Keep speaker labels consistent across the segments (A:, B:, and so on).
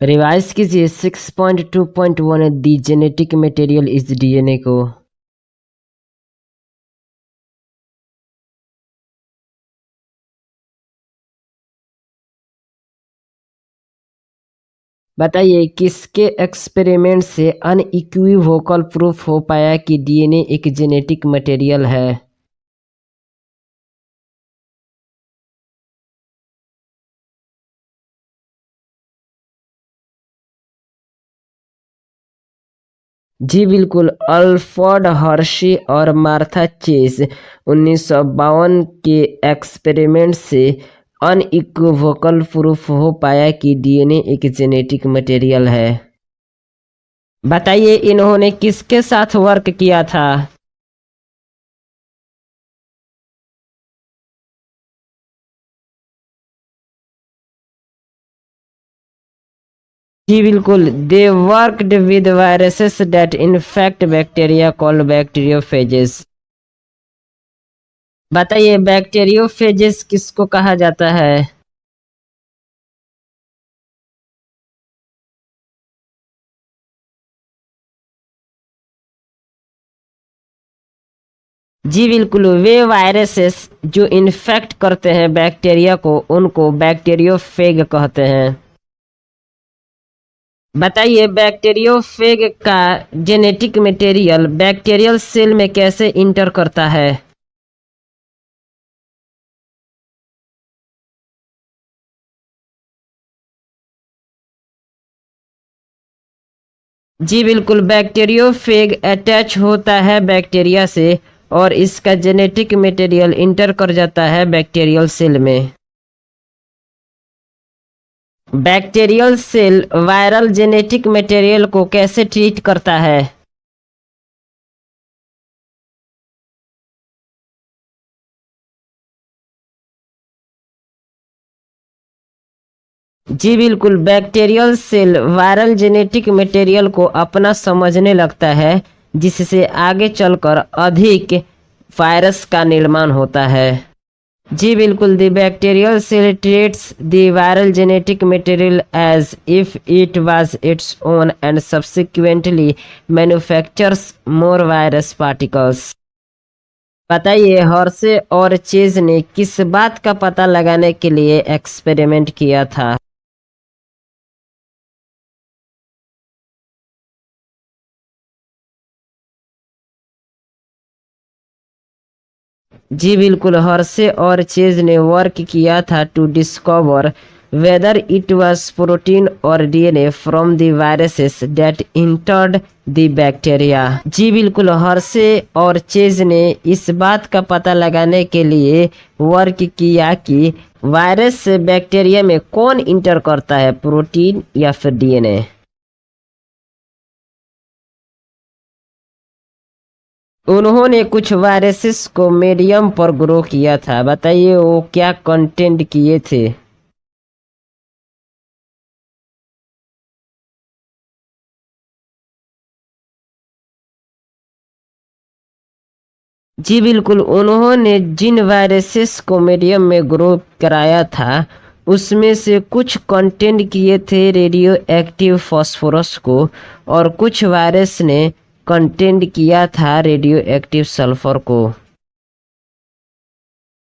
A: Revise कीजिए 6.2.1 दी genetic material is DNA को। बताइए किसके एक्सपेरिमेंट से अनइक्विवोकल प्रूफ हो पाया कि डीएनए एक जेनेटिक मटेरियल है। जी बिल्कुल, अल्फ्रेड हर्शी और मार्था चेस 1952 के एक्सपेरिमेंट से अनइक्विवोकल प्रूफ हो पाया कि डीएनए एक जेनेटिक मटेरियल है। बताइए इन्होंने किसके साथ वर्क किया था। जी बिल्कुल, they worked with viruses that infect bacteria called bacteriophages. बताइए बैक्टीरियोफेजेस किसको कहा जाता है। जी बिल्कुल, वे वायरसेस जो इन्फेक्ट करते हैं बैक्टीरिया को उनको बैक्टीरियोफेग कहते हैं। बताइए बैक्टीरियोफेग का जेनेटिक मटेरियल बैक्टीरियल सेल में कैसे इंटर करता है। जी बिल्कुल, बैक्टीरियोफेग अटैच होता है बैक्टीरिया से और इसका जेनेटिक मटेरियल इंटर कर जाता है बैक्टीरियल सेल में। Bacterial cell viral genetic material को कैसे ट्रीट करता है। जी बिल्कुल, bacterial cell viral genetic material को अपना समझने लगता है जिससे आगे चलकर अधिक वायरस का निर्माण होता है। जी बिल्कुल, the bacterial cell treats the viral genetic material as if it was its own and subsequently manufactures more virus particles. बताइए हर्शे और चेज ने किस बात का पता लगाने के लिए एक्सपेरिमेंट किया था। जी बिल्कुल, हर्शे और चेज ने वर्क किया था to discover whether it was protein और DNA from the viruses that entered the bacteria. जी बिल्कुल, हर्शे और चेज ने इस बात का पता लगाने के लिए वर्क किया कि वायरस से बैक्टीरिया में कौन इंटर करता है, प्रोटीन या फिर डीएनए। उन्होंने कुछ वायरसेस को मीडियम पर ग्रो किया था। बताइए वो क्या कंटेंट किए थे। जी बिल्कुल, उन्होंने जिन वायरसेस को मीडियम में ग्रो कराया था उसमें से कुछ कंटेंट किए थे रेडियो एक्टिव फास्फोरस को और कुछ वायरस ने कंटेंट किया था रेडियो एक्टिव सल्फर को।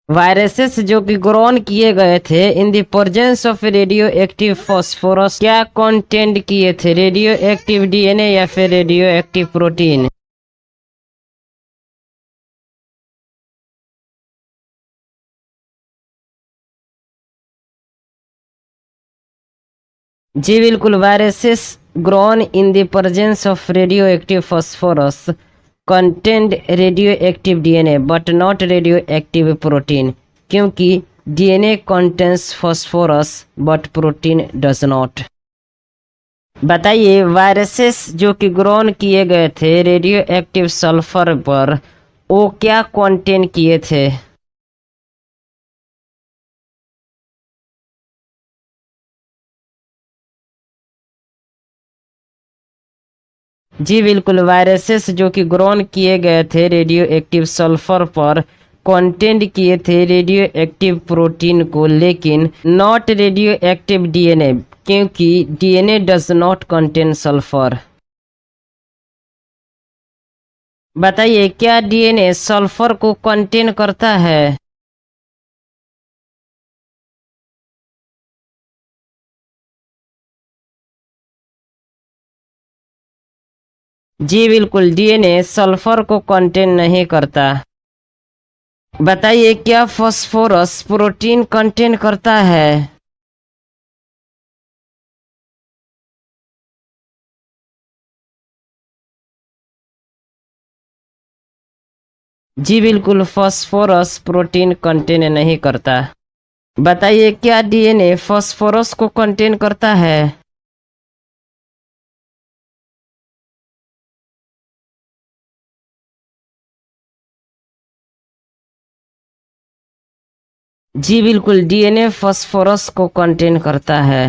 A: वायरसेस जो कि ग्रोन किए गए थे इन the presence of radioactive phosphorus क्या कंटेंट किए थे, रेडियो एक्टिव डीएनए या फिर रेडियो एक्टिव प्रोटीन। जी बिल्कुल, viruses grown in the presence of radioactive phosphorus content radioactive DNA but not radioactive protein, क्योंकि DNA contains phosphorus but protein does not. बताइए viruses जो कि grown किए गए थे रेडियो एक्टिव सल्फर पर वो क्या कंटेंट किए थे। जी बिल्कुल, वायरसेस जो कि ग्रोन किए गए थे रेडियो एक्टिव सल्फर पर कंटेंट किए थे रेडियो एक्टिव प्रोटीन को, लेकिन नॉट रेडियो एक्टिव डीएनए, क्योंकि DNA does not contain sulphur. बताइए क्या डीएनए सल्फर को कंटेन करता है? जी बिल्कुल, डीएनए सल्फर को कंटेन नहीं करता। बताइए क्या फास्फोरस प्रोटीन कंटेन करता है? जी बिल्कुल, फास्फोरस प्रोटीन कंटेन नहीं करता। बताइए क्या डीएनए फास्फोरस को कंटेन करता है? जी बिल्कुल, डीएनए फास्फोरस को कंटेन करता है।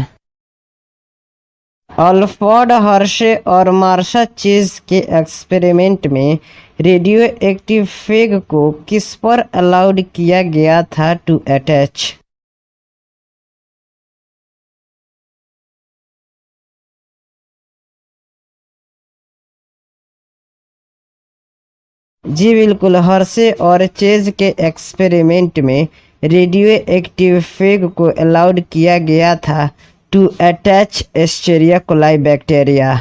A: अल्फ्रेड हर्शे और मार्शा चेज के एक्सपेरिमेंट में रेडियो एक्टिव फेग को किस पर अलाउड किया गया था टू अटैच? जी बिल्कुल, हर्शे और चेज के एक्सपेरिमेंट में रेडियो एक्टिव फेग को अलाउड किया गया था टू अटैच एस्चेरिया कोलाई बैक्टीरिया।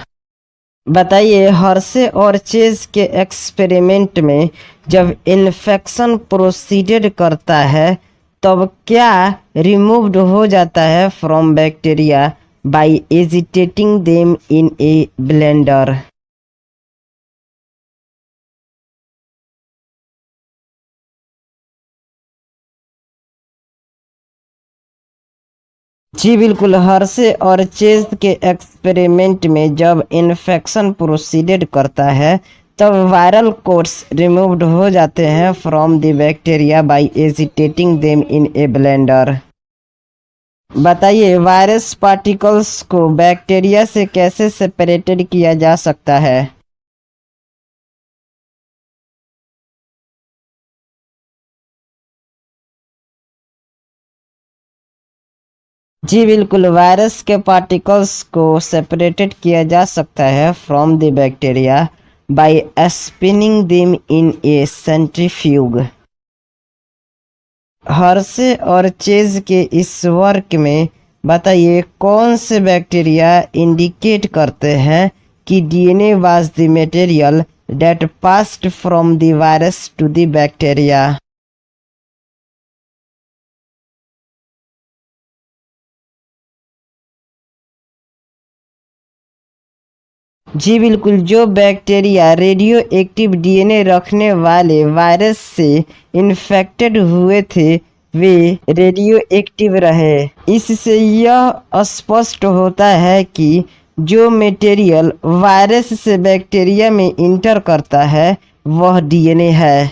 A: बताइए हर्शे और चेज के एक्सपेरिमेंट में जब इन्फेक्शन प्रोसीडेड करता है तब क्या रिमूव्ड हो जाता है from bacteria by agitating them in a blender? जी बिल्कुल, हर्शे और चेज के एक्सपेरिमेंट में जब इन्फेक्शन प्रोसीडेड करता है तब वायरल कोट्स रिमूव्ड हो जाते हैं from the bacteria by agitating them in a blender. बताइए वायरस पार्टिकल्स को बैक्टीरिया से कैसे सेपरेटेड किया जा सकता है? जी बिल्कुल, वायरस के पार्टिकल्स को सेपरेटेड किया जा सकता है from the bacteria by spinning them in A centrifuge. Hershey और चेज के इस वर्क में बताइए कौन से बैक्टीरिया इंडिकेट करते हैं कि DNA was the material that passed from the virus to the bacteria? जी बिल्कुल, जो बैक्टीरिया रेडियो एक्टिव डीएनए रखने वाले वायरस से इन्फेक्टेड हुए थे वे रेडियो एक्टिव रहे। इससे यह स्पष्ट होता है कि जो मटेरियल वायरस से बैक्टीरिया में इंटर करता है वह डीएनए है।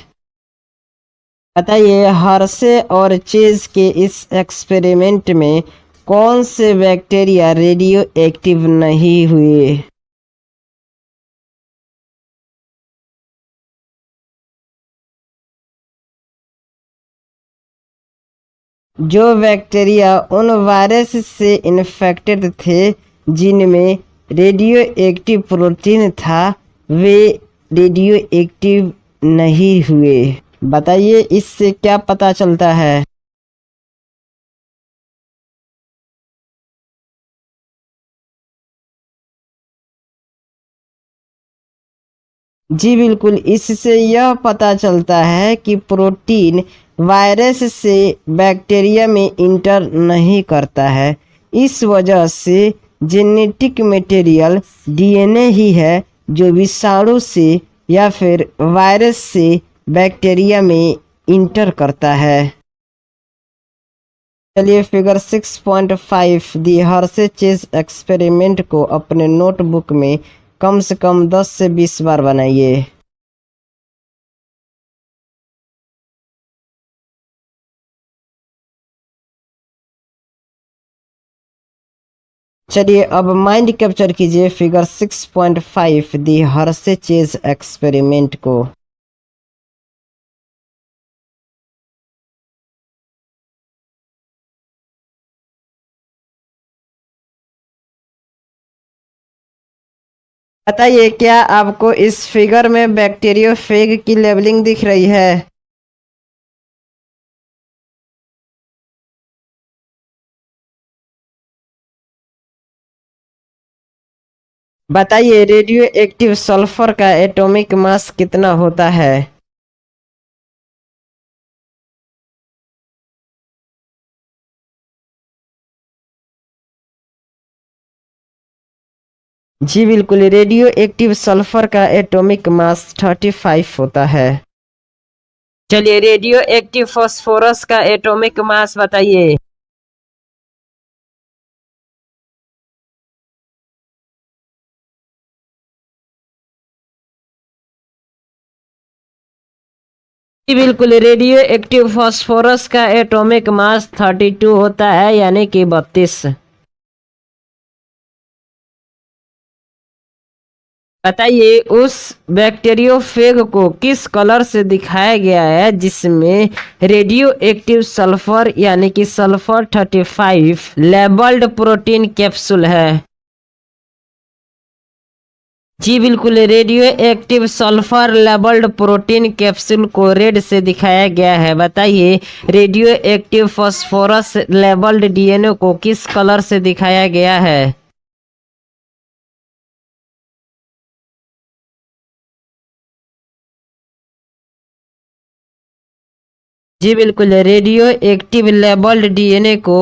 A: बताइए हर्शे और चेज के इस एक्सपेरिमेंट में कौन से बैक्टीरिया रेडियो एक्टिव नहीं हुए? जो बैक्टीरिया उन वायरस से इन्फेक्टेड थे जिनमें रेडियो एक्टिव प्रोटीन था वे रेडियो एक्टिव नहीं हुए। बताइए इससे क्या पता चलता है? जी बिल्कुल, इससे यह पता चलता है कि प्रोटीन वायरस से बैक्टीरिया में इंटर नहीं करता है। इस वजह से जेनेटिक मटेरियल डीएनए ही है जो विषाणु से या फिर वायरस से बैक्टीरिया में इंटर करता है। चलिए फिगर 6.5 दी हर्शे चेज एक्सपेरिमेंट को अपने नोटबुक में कम से कम 10 से 20 बार बनाइए। चलिए अब माइंड कैप्चर कीजिए फिगर 6.5 दी हर्शे चेज एक्सपेरिमेंट को। बताइए क्या आपको इस फिगर में बैक्टीरियोफेग की लेबलिंग दिख रही है? बताइए रेडियो एक्टिव सल्फर का एटॉमिक मास कितना होता है? जी बिल्कुल, रेडियो एक्टिव सल्फर का एटॉमिक मास 35 होता है। चलिए रेडियो एक्टिव फास्फोरस का एटॉमिक मास बताइए। जी बिल्कुल, रेडियो एक्टिव फास्फोरस का एटॉमिक मास 32 होता है, यानी कि 32। बताइए उस बैक्टीरियोफेग को किस कलर से दिखाया गया है जिसमें रेडियो एक्टिव सल्फर यानी कि सल्फर 35 लेबल्ड प्रोटीन कैप्सूल है? जी बिल्कुल, radio active sulphur labelled protein capsule को रेड से दिखाया गया है। बताइए radio active phosphorus labelled DNA को किस कलर से दिखाया गया है? जी बिल्कुल, रेडियो एक्टिव लेबल्ड डीएनए को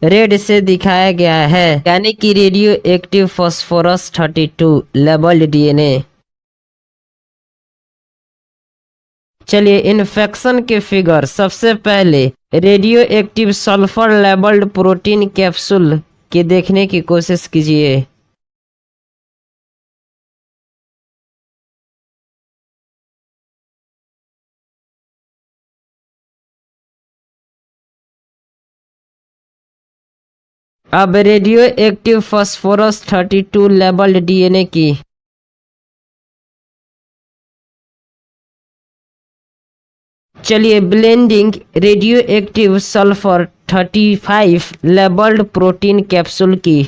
A: रेड से दिखाया गया है, यानी कि radio active phosphorus 32 labelled DNA. चलिए इन्फेक्शन के फिगर सबसे पहले radio active sulphur labelled protein capsule के देखने की कोशिश कीजिए। अब radio active phosphorus 32 labelled DNA की। चलिए blending radio active sulphur 35 labelled protein capsule की।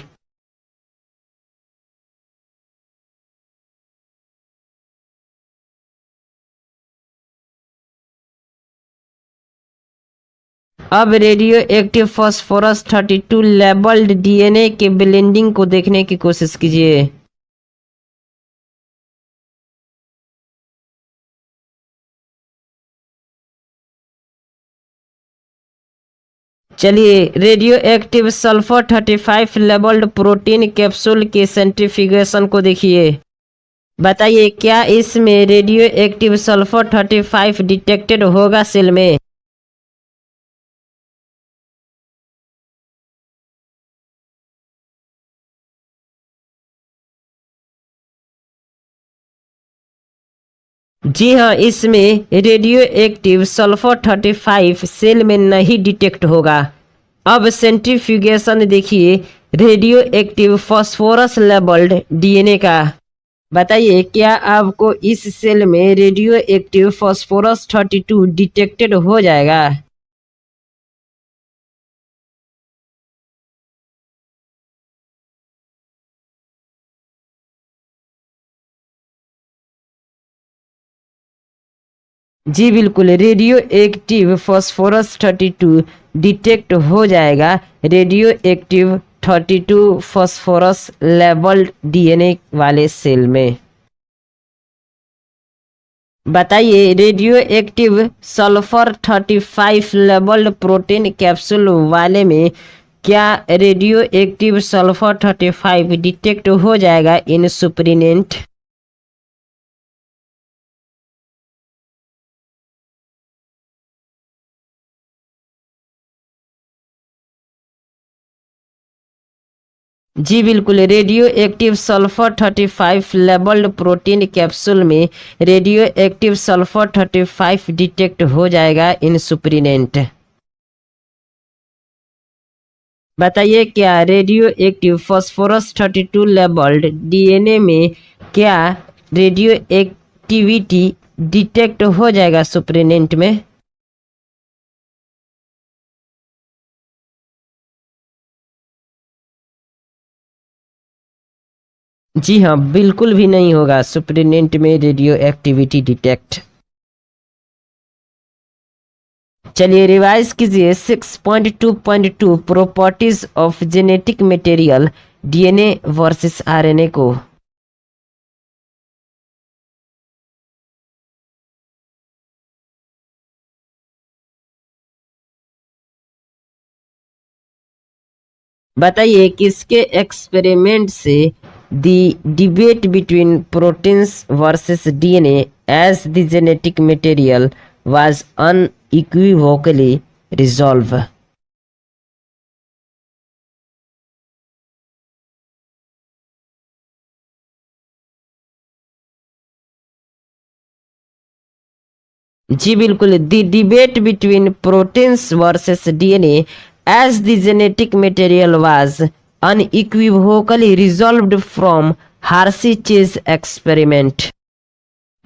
A: अब radio active phosphorus 32 labelled DNA के ब्लेंडिंग को देखने की कोशिश कीजिए। चलिए radio active sulphur 35 labelled protein capsule के सेंट्रीफ्यूगेशन को देखिए। बताइए क्या इसमें रेडियो एक्टिव सल्फर 35 डिटेक्टेड होगा सेल में? जी हाँ, इसमें रेडियो एक्टिव सल्फर 35 सेल में नहीं डिटेक्ट होगा। अब सेंट्रीफ्यूगेशन देखिए radio active phosphorus labelled DNA का। बताइए क्या आपको इस सेल में रेडियो एक्टिव फास्फोरस 32 डिटेक्टेड हो जाएगा? जी बिल्कुल, रेडियो एक्टिव फास्फोरस 32 डिटेक्ट हो जाएगा radio active 32 phosphorus labelled DNA वाले सेल में। बताइए radio active sulphur 35 labelled protein capsule वाले में क्या रेडियो एक्टिव सल्फर 35 डिटेक्ट हो जाएगा इन सुप्रीनेंट? जी बिल्कुल, radio active sulphur 35 labelled protein capsule में रेडियो एक्टिव सल्फर 35 डिटेक्ट हो जाएगा इन सुप्रीनेंट। बताइए क्या radio active phosphorus 32 labelled DNA में क्या रेडियो एक्टिविटी डिटेक्ट हो जाएगा सुप्रीनेंट में? जी हाँ, बिल्कुल भी नहीं होगा सुपरिटेंडेंट में रेडियो एक्टिविटी डिटेक्ट। चलिए रिवाइज कीजिए 6.2.2 properties of genetic material DNA versus RNA को। बताइए किसके एक्सपेरिमेंट से the debate between proteins versus DNA as the genetic material was unequivocally resolved। जी बिल्कुल, the debate between proteins versus DNA as the genetic material was unequivocally resolved from Hershey Chase experiment.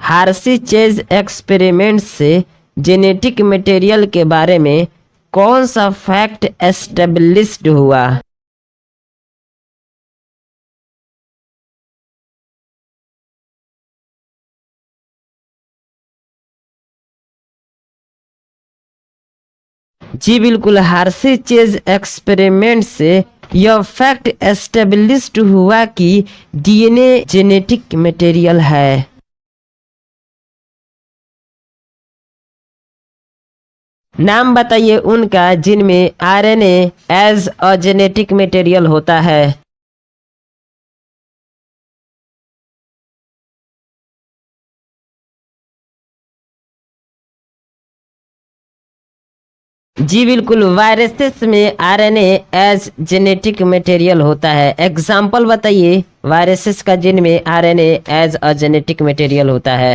A: Hershey Chase experiment से genetic material के बारे में कौन सा fact established हुआ? जी बिल्कुल, हार्सी चेज एक्सपेरिमेंट से यह फैक्ट एस्टेब्लिश्ड हुआ कि डीएनए जेनेटिक मटेरियल है। नाम बताइए उनका जिनमें RNA as a genetic material होता है। जी बिल्कुल, वायरसेस में आरएनए एज जेनेटिक मटेरियल होता है। एग्जाम्पल बताइए वायरसेस का जिनमें RNA as a genetic material होता है।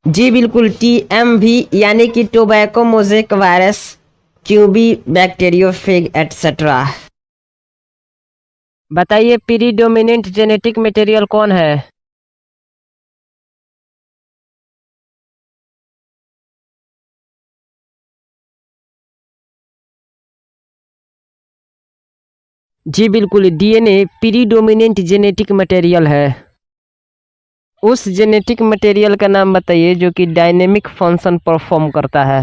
A: जी बिल्कुल, टीएमवी यानी कि tobacco mosaic virus, QB bacteriophage etcetera. बताइए प्रीडोमिनेंट जेनेटिक मटेरियल कौन है? जी बिल्कुल, डीएनए प्रीडोमिनेंट जेनेटिक मटेरियल है। उस जेनेटिक मटेरियल का नाम बताइए जो कि डायनेमिक फंक्शन परफॉर्म करता है।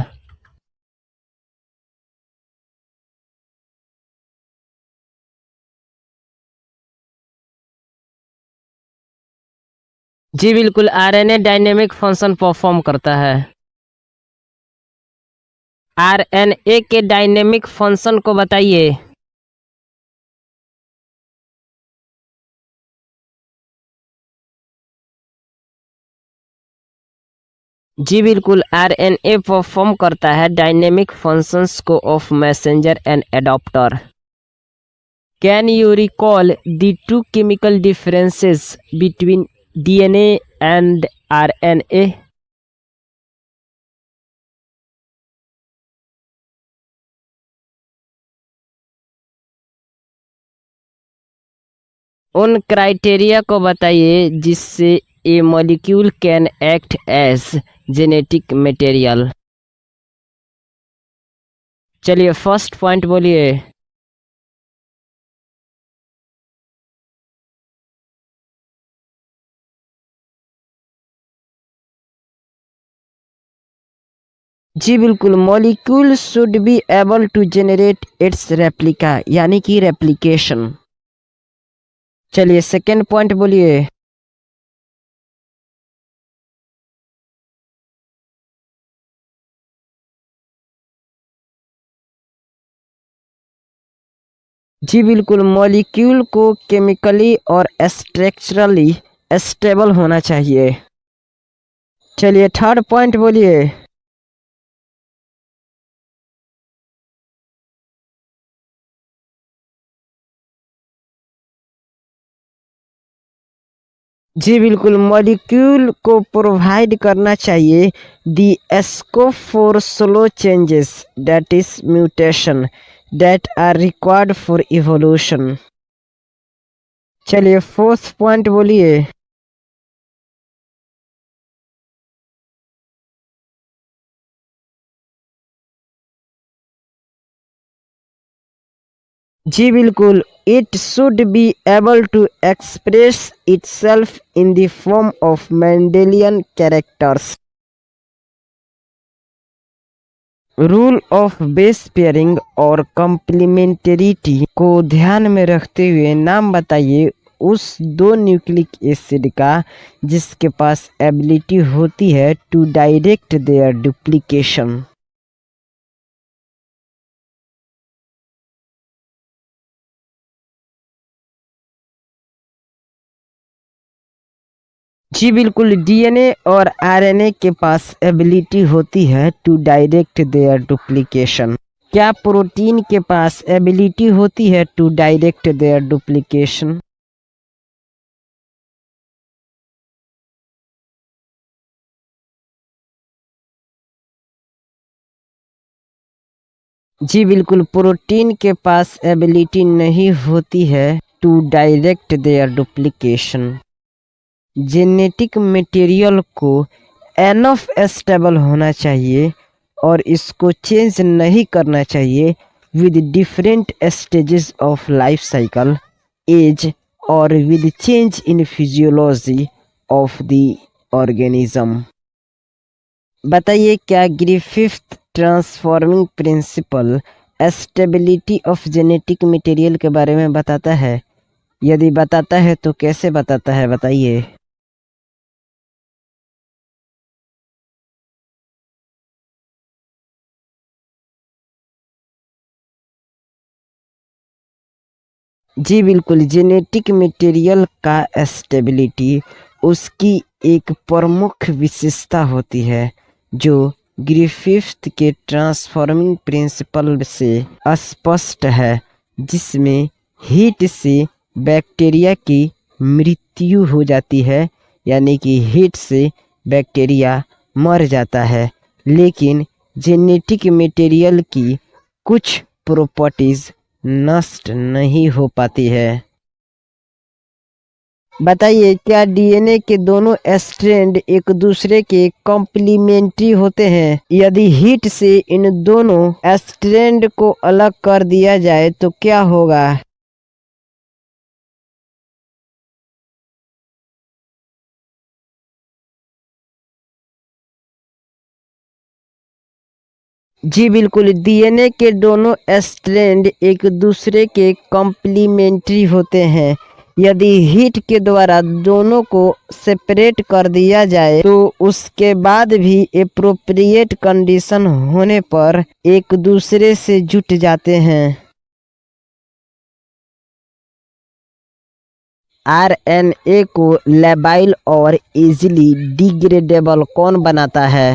A: जी बिल्कुल, आरएनए डायनेमिक फंक्शन परफॉर्म करता है। आरएनए के डायनेमिक फंक्शन को बताइए। जी बिल्कुल, आरएनए परफॉर्म करता है डायनेमिक फंक्शंस को of messenger and adaptor. Can you recall the two chemical differences between DNA and RNA? उन क्राइटेरिया को बताइए जिससे a molecule can act as genetic material. चलिए फर्स्ट पॉइंट बोलिए। जी बिल्कुल, molecule should be able to generate its replica यानी कि रेप्लिकेशन। चलिए सेकेंड पॉइंट बोलिए। जी बिल्कुल, मॉलिक्यूल को केमिकली और स्ट्रक्चरली स्टेबल होना चाहिए। चलिए थर्ड पॉइंट बोलिए। जी बिल्कुल, मॉलिक्यूल को प्रोवाइड करना चाहिए the scope for slow changes that is mutation that are required for evolution. चलिए फोर्थ पॉइंट बोलिए। जी बिल्कुल, it should be able to express itself in the form of Mendelian characters. Rule of base pairing और complementarity को ध्यान में रखते हुए नाम बताइए उस दो न्यूक्लिक एसिड का जिसके पास एबिलिटी होती है टू डायरेक्ट देयर डुप्लीकेशन। जी बिल्कुल, डीएनए और आरएनए के पास एबिलिटी होती है टू डायरेक्ट देयर डुप्लीकेशन। क्या प्रोटीन के पास एबिलिटी होती है टू डायरेक्ट देयर डुप्लीकेशन? जी बिल्कुल, प्रोटीन के पास एबिलिटी नहीं होती है to direct their duplication. Genetic material को एनफ स्टेबल होना चाहिए और इसको चेंज नहीं करना चाहिए with different stages of life cycle as और with change in physiology of the organism. बताइए क्या Griffith transforming principle stability of genetic material के बारे में बताता है? यदि बताता है तो कैसे बताता है, बताइए। जी बिल्कुल, जेनेटिक मटेरियल का स्टेबिलिटी उसकी एक प्रमुख विशेषता होती है जो ग्रिफिथ के ट्रांसफॉर्मिंग प्रिंसिपल से स्पष्ट है, जिसमें हीट से बैक्टीरिया की मृत्यु हो जाती है, यानी कि हीट से बैक्टीरिया मर जाता है, लेकिन जेनेटिक मटेरियल की कुछ प्रॉपर्टीज नष्ट नहीं हो पाती है। बताइए क्या डीएनए के दोनों स्ट्रैंड एक दूसरे के कॉम्प्लीमेंट्री होते हैं? यदि हीट से इन दोनों स्ट्रैंड को अलग कर दिया जाए तो क्या होगा? जी बिल्कुल, डीएनए के दोनों स्ट्रैंड एक दूसरे के कॉम्प्लीमेंट्री होते हैं। यदि हीट के द्वारा दोनों को सेपरेट कर दिया जाए तो उसके बाद भी एप्रोप्रिएट कंडीशन होने पर एक दूसरे से जुट जाते हैं। आरएनए को लेबाइल और इजीली डिग्रेडेबल कौन बनाता है?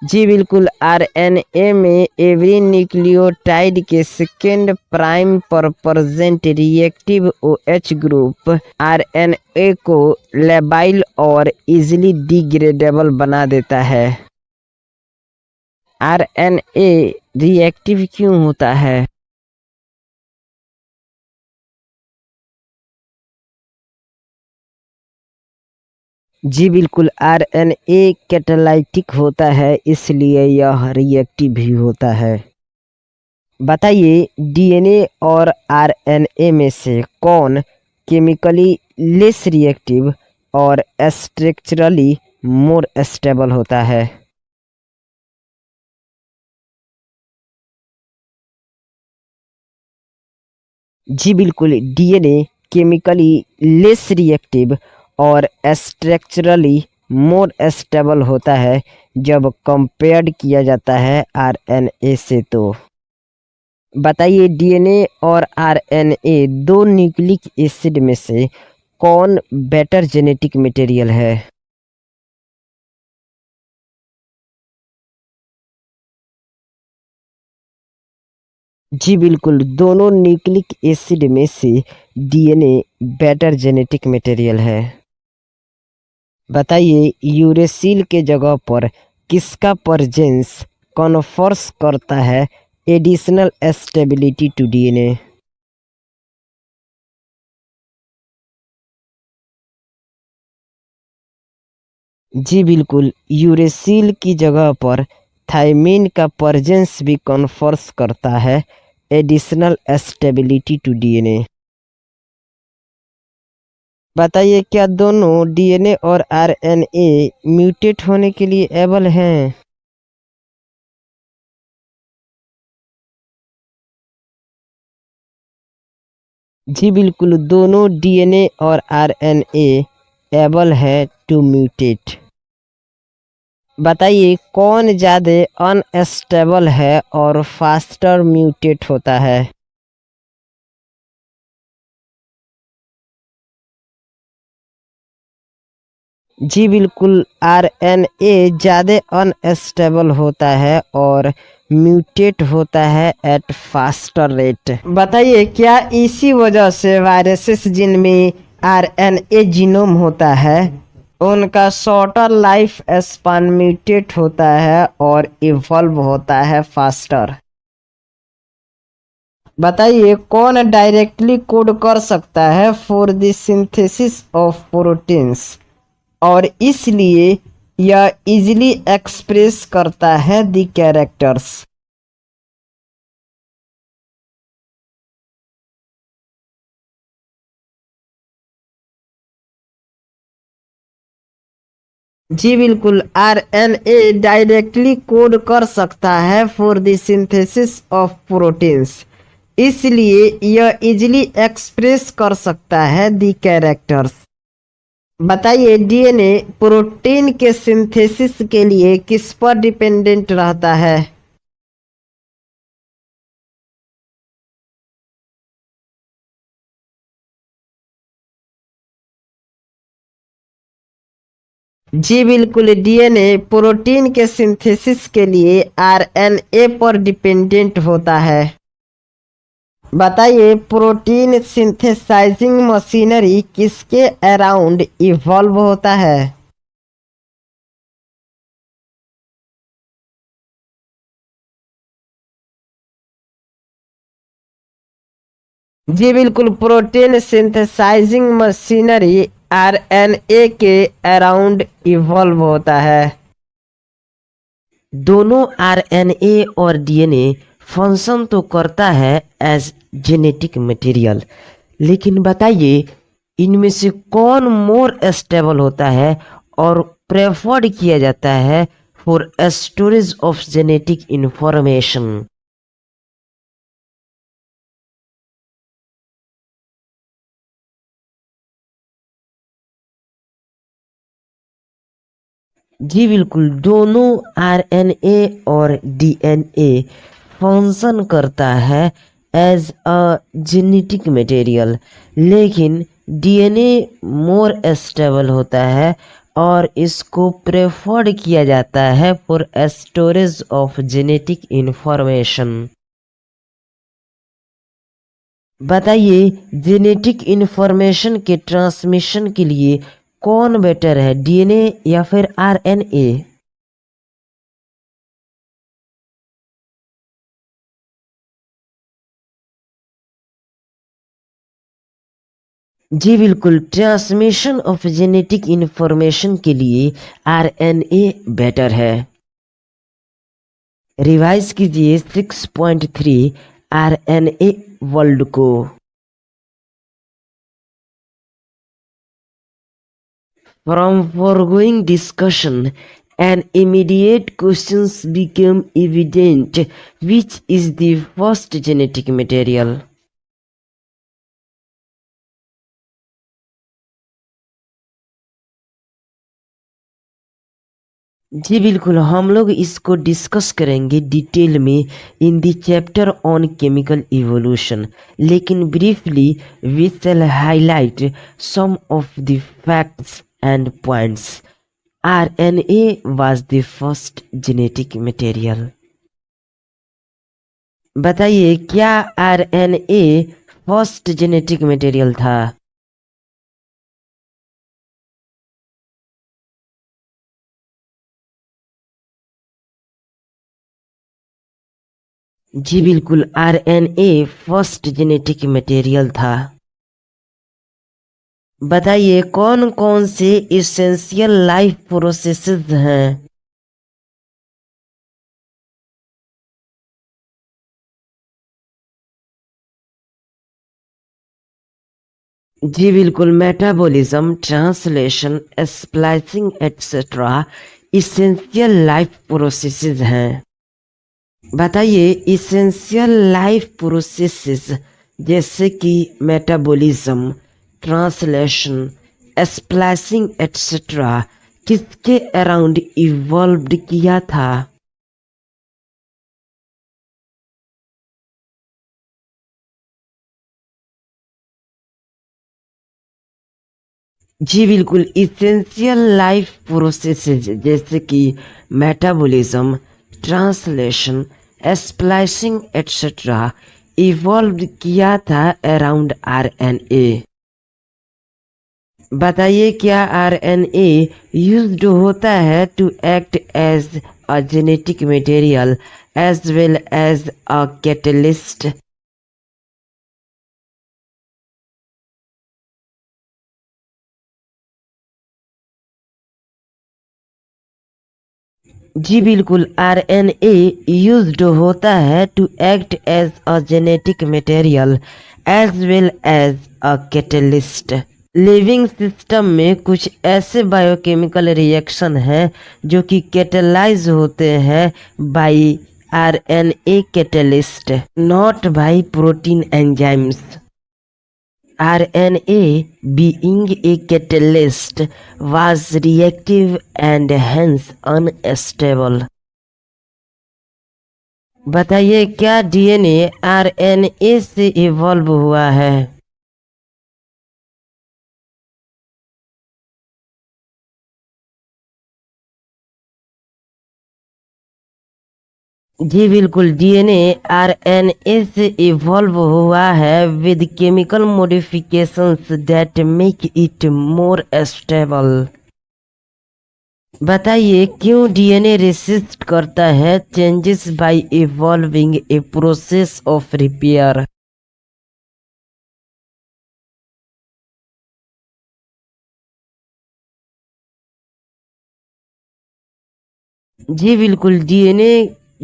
A: जी बिल्कुल, आरएनए में एवरी न्यूक्लियोटाइड के सेकेंड प्राइम पर present reactive OH group RNA को लेबाइल और इजीली डिग्रेडेबल बना देता है। आरएनए रिएक्टिव क्यों होता है? जी बिल्कुल, आरएनए कैटालाइटिक होता है, इसलिए यह रिएक्टिव भी होता है। बताइए डीएनए और आरएनए में से कौन केमिकली लेस रिएक्टिव और स्ट्रक्चरली मोर स्टेबल होता है? जी बिल्कुल, डीएनए केमिकली लेस रिएक्टिव और स्ट्रक्चरली मोर स्टेबल होता है जब कंपेयर्ड किया जाता है आरएनए से। तो बताइए डीएनए और आरएनए दो न्यूक्लिक एसिड में से कौन बेटर जेनेटिक मटेरियल है? जी बिल्कुल, दोनों न्यूक्लिक एसिड में से डीएनए बेटर जेनेटिक मटेरियल है। बताइए यूरेसिल के जगह पर किसका परजेंस कन्फर्स करता है एडिशनल स्टेबिलिटी टू डीएनए? जी बिल्कुल, यूरेसिल की जगह पर थायमिन का प्रेजेंस भी कन्फर्स करता है एडिशनल स्टेबिलिटी टू डीएनए। बताइए क्या दोनों डीएनए और आरएनए म्यूटेट होने के लिए एबल हैं? जी बिल्कुल, दोनों डीएनए और आरएनए एबल है टू म्यूटेट। बताइए कौन ज़्यादा अनस्टेबल है और फास्टर म्यूटेट होता है? जी बिल्कुल, आरएनए ज़्यादा अनस्टेबल होता है और म्यूटेट होता है एट फास्टर रेट। बताइए क्या इसी वजह से वायरसेस जिनमें आरएनए जीनोम होता है उनका शॉर्टर लाइफ स्पान म्यूटेट होता है और इवॉल्व होता है फास्टर? बताइए कौन डायरेक्टली कोड कर सकता है for the synthesis of proteins और इसलिए यह इजीली एक्सप्रेस करता है द कैरेक्टर्स? जी बिल्कुल, आरएनए डायरेक्टली कोड कर सकता है for the synthesis of proteins, इसलिए यह इजीली एक्सप्रेस कर सकता है द कैरेक्टर्स। बताइए डीएनए प्रोटीन के सिंथेसिस के लिए किस पर डिपेंडेंट रहता है? जी बिल्कुल, डीएनए प्रोटीन के सिंथेसिस के लिए आरएनए पर डिपेंडेंट होता है। बताइए प्रोटीन सिंथेसाइजिंग मशीनरी किसके अराउंड इवॉल्व होता है? जी बिल्कुल, प्रोटीन सिंथेसाइजिंग मशीनरी आरएनए के अराउंड इवॉल्व होता है। दोनों आरएनए और डीएनए फंक्शन तो करता है एज जेनेटिक मटेरियल, लेकिन बताइए इनमें से कौन मोर स्टेबल होता है और प्रेफर्ड किया जाता है for storage of genetic information? जी बिल्कुल, दोनों आरएनए और डीएनए फंक्शन करता है एज अ जेनेटिक मटेरियल, लेकिन डीएनए मोर स्टेबल होता है और इसको प्रेफर्ड किया जाता है for storage of genetic information. बताइए जेनेटिक इंफॉर्मेशन के ट्रांसमिशन के लिए कौन बेटर है, डीएनए या फिर आरएनए? जी बिल्कुल, ट्रांसमिशन ऑफ जेनेटिक इंफॉर्मेशन के लिए आरएनए बेटर है। रिवाइज कीजिए 6.3 आरएनए वर्ल्ड को। From foregoing discussion, an immediate questions become evident, which is the first genetic material? जी बिल्कुल, हम लोग इसको डिस्कस करेंगे डिटेल में in the chapter on chemical evolution, लेकिन briefly we shall highlight some of the facts and points. RNA was the first genetic material. बताइए क्या आरएनए फर्स्ट जेनेटिक मटेरियल था? जी बिल्कुल, आरएनए फर्स्ट जेनेटिक मटेरियल था। बताइए कौन कौन से इसेंशियल लाइफ प्रोसेसेस हैं। जी बिल्कुल, metabolism, translation, splicing etcetera essential life processes हैं। बताइए इसेंशियल लाइफ प्रोसेसेस जैसे कि मेटाबॉलिज्म, ट्रांसलेशन, स्प्लाइसिंग एटसेट्रा किसके अराउंड इवॉल्व्ड किया था। जी बिल्कुल, इसेंशियल लाइफ प्रोसेसेस जैसे कि metabolism, translation, splicing etcetera evolve किया था अराउंड आरएनए। बताइए क्या आरएनए यूज्ड होता है to act as a genetic material as well as a catalyst. जी बिल्कुल, आरएनए यूज्ड होता है to act as a genetic material as well as a catalyst. Living system में कुछ ऐसे बायोकेमिकल रिएक्शन हैं जो कि कैटलाइज होते हैं by RNA catalyst, not bye protein enzymes. RNA, being a catalyst, was reactive and hence unstable. बताइए क्या डीएनए आरएनए से इवॉल्व हुआ है। जी बिल्कुल, डीएनए आरएनए से इवॉल्व हुआ है with chemical modifications that make it more stable. बताइए क्यों डीएनए रेसिस्ट करता है changes by evolving a process of repair. जी बिल्कुल, डीएनए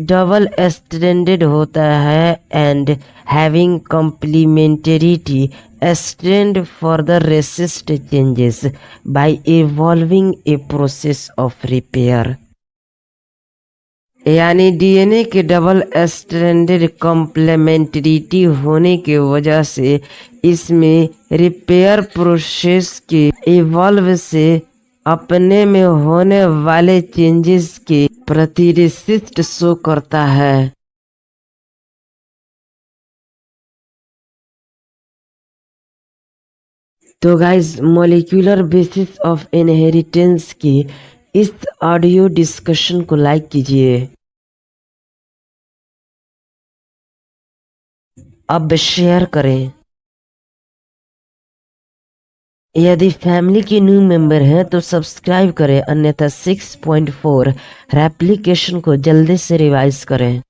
A: डबल स्ट्रैंडेड होता है and having complementarity strand further resist changes by evolving a process of repair. यानी DNA के डबल स्ट्रैंडेड कॉम्प्लीमेंटेरिटी होने की वजह से इसमें रिपेयर प्रोसेस के इवॉल्व से अपने में होने वाले चेंजेस के प्रति रेसिस्ट शो करता है। तो guys, molecular basis of inheritance की इस ऑडियो डिस्कशन को लाइक कीजिए। अब शेयर करें। यदि फैमिली के न्यू मेंबर हैं तो सब्सक्राइब करें, अन्यथा 6.4 एप्लीकेशन को जल्दी से रिवाइज करें।